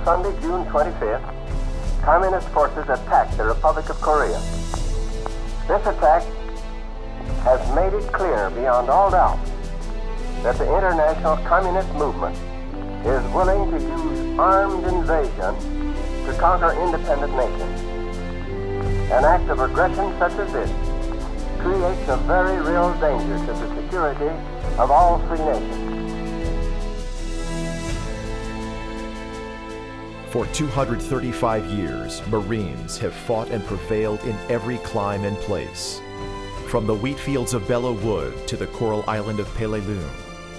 Sunday, June 25th, Communist forces attacked the Republic of Korea. This attack has made it clear beyond all doubt that the international communist movement is willing to use armed invasion to conquer independent nations. An act of aggression such as this creates a very real danger to the security of all free nations. For 235 years, Marines have fought and prevailed in every clime and place. From the wheat fields of Belleau Wood to the coral island of Peleliu,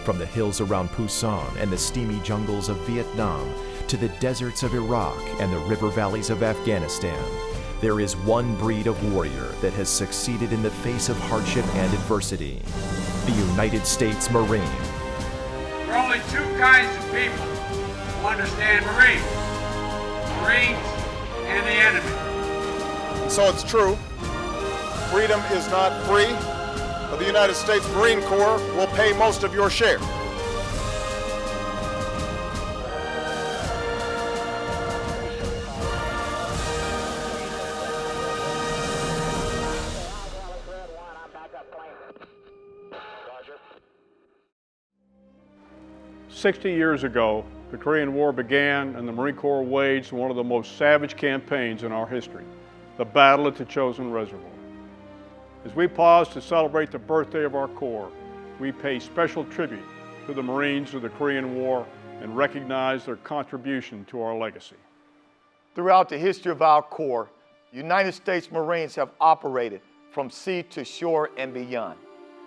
from the hills around Pusan and the steamy jungles of Vietnam to the deserts of Iraq and the river valleys of Afghanistan, there is one breed of warrior that has succeeded in the face of hardship and adversity: the United States Marine. There are only two kinds of people who understand Marines: Marines and the enemy. So it's true, freedom is not free, but the United States Marine Corps will pay most of your share. "60 years ago, the Korean War began and the Marine Corps waged one of the most savage campaigns in our history, the Battle at the Chosin Reservoir. As we pause to celebrate the birthday of our Corps, we pay special tribute to the Marines of the Korean War and recognize their contribution to our legacy. Throughout the history of our Corps, United States Marines have operated from sea to shore and beyond.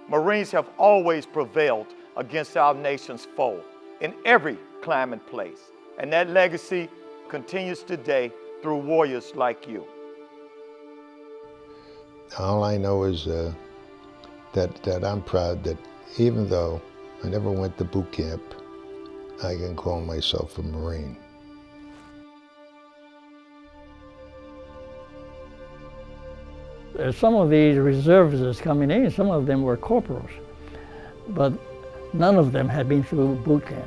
Marines have always prevailed against our nation's foe in every climate and place, and that legacy continues today through warriors like you. All I know is that I'm proud that even though I never went to boot camp, I can call myself a Marine. Some of these reservists coming in, some of them were corporals, but none of them had been through boot camp.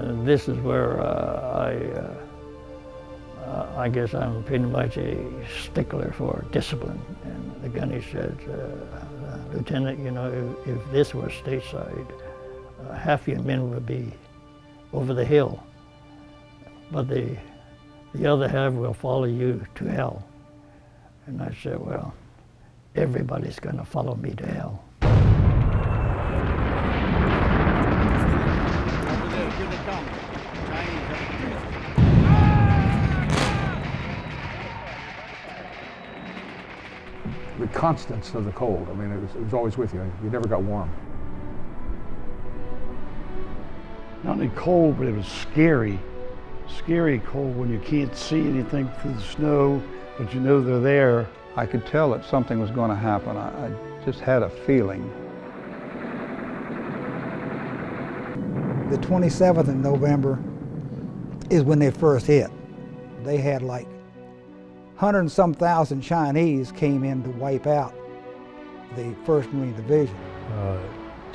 And this is where I guess I'm pretty much a stickler for discipline. And the gunny said, Lieutenant, you know, if this were stateside, half your men would be over the hill, but the other half will follow you to hell. And I said, well, everybody's gonna follow me to hell. The constants of the cold. I mean, it was always with you. You never got warm. Not only cold, but it was scary. Scary cold when you can't see anything through the snow, but you know they're there. I could tell that something was going to happen. I just had a feeling. The 27th of November is when they first hit. They had like 100 and some thousand Chinese came in to wipe out the 1st Marine Division.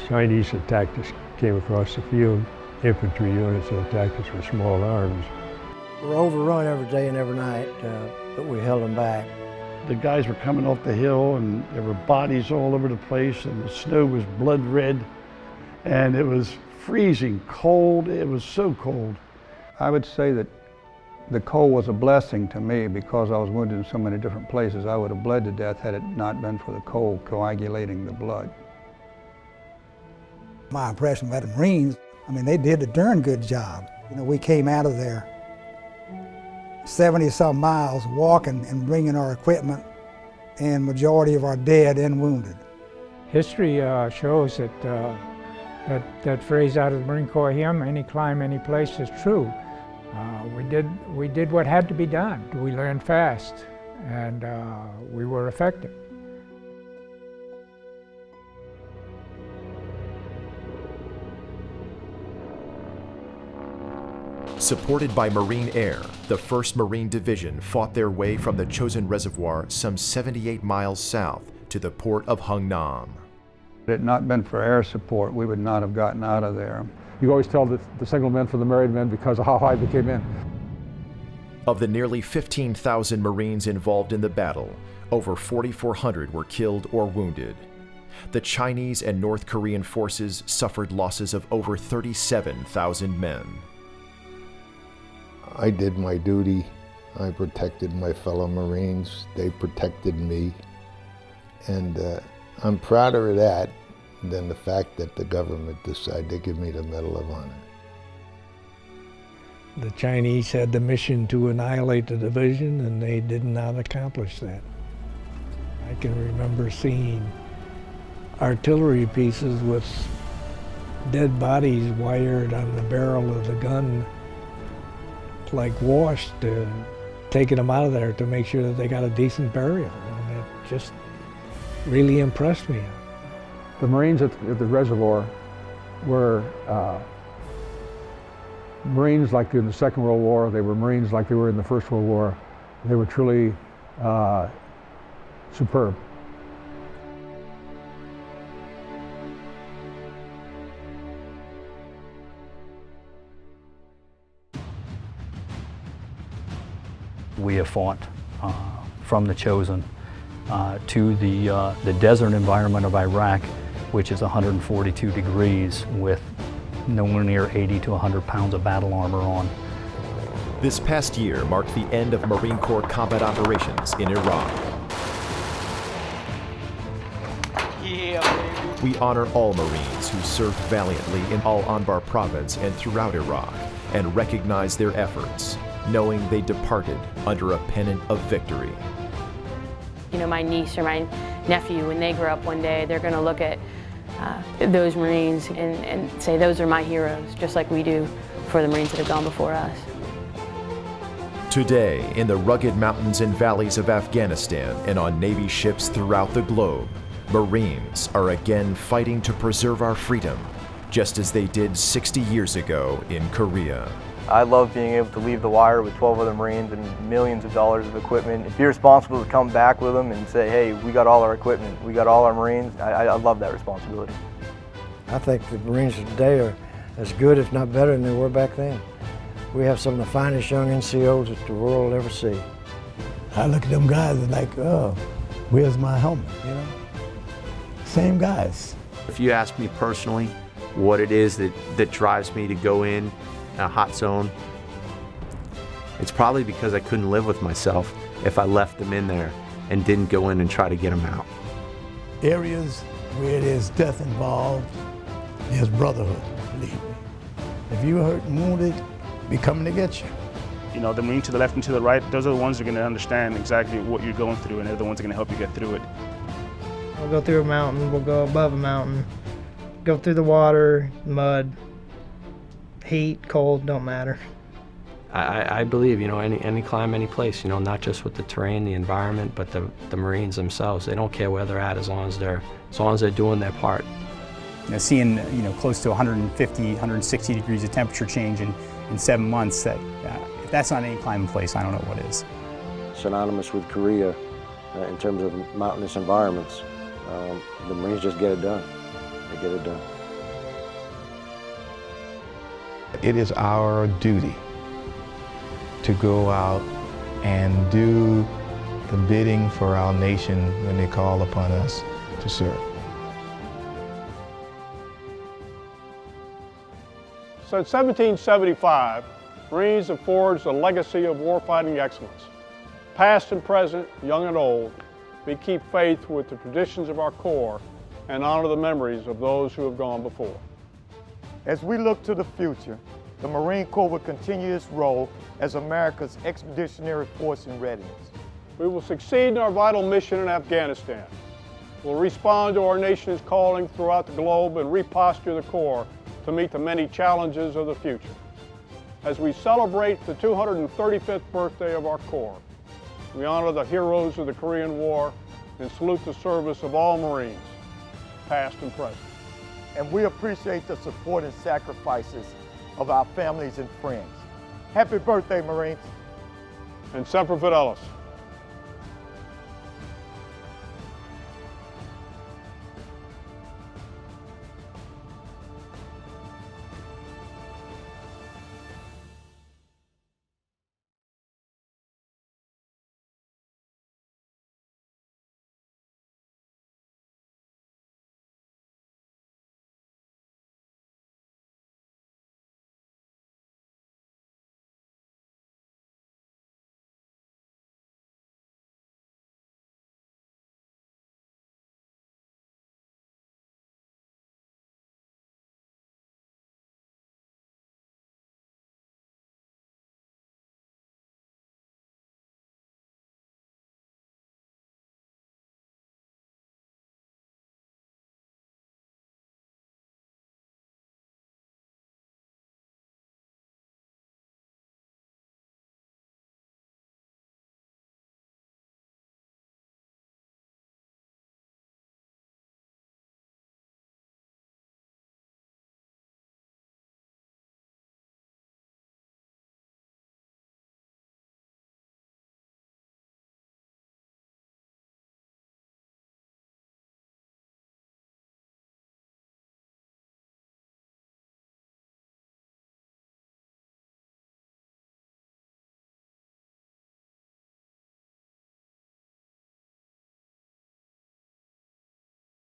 Chinese attacked us, came across the field. Infantry units that attacked us with small arms. We were overrun every day and every night, but we held them back. The guys were coming off the hill and there were bodies all over the place and the snow was blood red and it was freezing cold. It was so cold. I would say that the cold was a blessing to me because I was wounded in so many different places. I would have bled to death had it not been for the cold coagulating the blood. My impression about the Marines, I mean, they did a darn good job. You know, we came out of there 70-some miles walking and bringing our equipment and majority of our dead and wounded. History shows that that phrase out of the Marine Corps hymn, any climb, any place, is true. We did what had to be done. We learned fast, and we were effective. Supported by Marine Air, the 1st Marine Division fought their way from the Chosin Reservoir some 78 miles south to the port of Hungnam. Had it not been for air support, we would not have gotten out of there. You always tell the single men from the married men because of how high they came in. Of the nearly 15,000 Marines involved in the battle, over 4,400 were killed or wounded. The Chinese and North Korean forces suffered losses of over 37,000 men. I did my duty. I protected my fellow Marines. They protected me. And I'm prouder of that than the fact that the government decided to give me the Medal of Honor. The Chinese had the mission to annihilate the division, and they did not accomplish that. I can remember seeing artillery pieces with dead bodies wired on the barrel of the gun, like washed, taking them out of there to make sure that they got a decent burial. And it just really impressed me. The Marines at the reservoir were Marines like in the Second World War. They were Marines like they were in the First World War. They were truly superb. We have fought from the Chosen to the desert environment of Iraq, which is 142 degrees with nowhere near 80 to 100 pounds of battle armor on. This past year marked the end of Marine Corps combat operations in Iraq. Yeah, we honor all Marines who served valiantly in Al-Anbar province and throughout Iraq, and recognize their efforts, knowing they departed under a pennant of victory. You know, my niece or my nephew, when they grow up one day, they're going to look at those Marines and say, those are my heroes, just like we do for the Marines that have gone before us. Today, in the rugged mountains and valleys of Afghanistan and on Navy ships throughout the globe, Marines are again fighting to preserve our freedom, just as they did 60 years ago in Korea. I love being able to leave the wire with 12 other Marines and millions of dollars of equipment. If you're responsible to come back with them and say, hey, we got all our equipment, we got all our Marines, I love that responsibility. I think the Marines today are as good, if not better, than they were back then. We have some of the finest young NCOs that the world will ever see. I look at them guys and like, oh, where's my helmet, you know? Same guys. If you ask me personally what it is that drives me to go in a hot zone, it's probably because I couldn't live with myself if I left them in there and didn't go in and try to get them out. Areas where there's death involved, there's brotherhood, believe me. If you're hurt and wounded, we're coming to get you. You know, the Marine to the left and to the right, those are the ones who are going to understand exactly what you're going through, and they're the ones that are going to help you get through it. We'll go through a mountain, we'll go above a mountain, go through the water, mud, heat, cold, don't matter. I believe, you know, any climb, any place, you know, not just with the terrain, the environment, but the Marines themselves. They don't care where they're at as long as they're doing their part. You know, seeing, you know, close to 150, 160 degrees of temperature change in 7 months, that if that's not any climbing place, I don't know what is. Synonymous with Korea in terms of mountainous environments. The Marines just get it done. They get it done. It is our duty to go out and do the bidding for our nation when they call upon us to serve. Since 1775, Marines have forged a legacy of warfighting excellence. Past and present, young and old, we keep faith with the traditions of our Corps and honor the memories of those who have gone before. As we look to the future, the Marine Corps will continue its role as America's expeditionary force in readiness. We will succeed in our vital mission in Afghanistan. We'll respond to our nation's calling throughout the globe and reposture the Corps to meet the many challenges of the future. As we celebrate the 235th birthday of our Corps, we honor the heroes of the Korean War and salute the service of all Marines, past and present. And we appreciate the support and sacrifices of our families and friends. Happy birthday, Marines. And Semper Fidelis.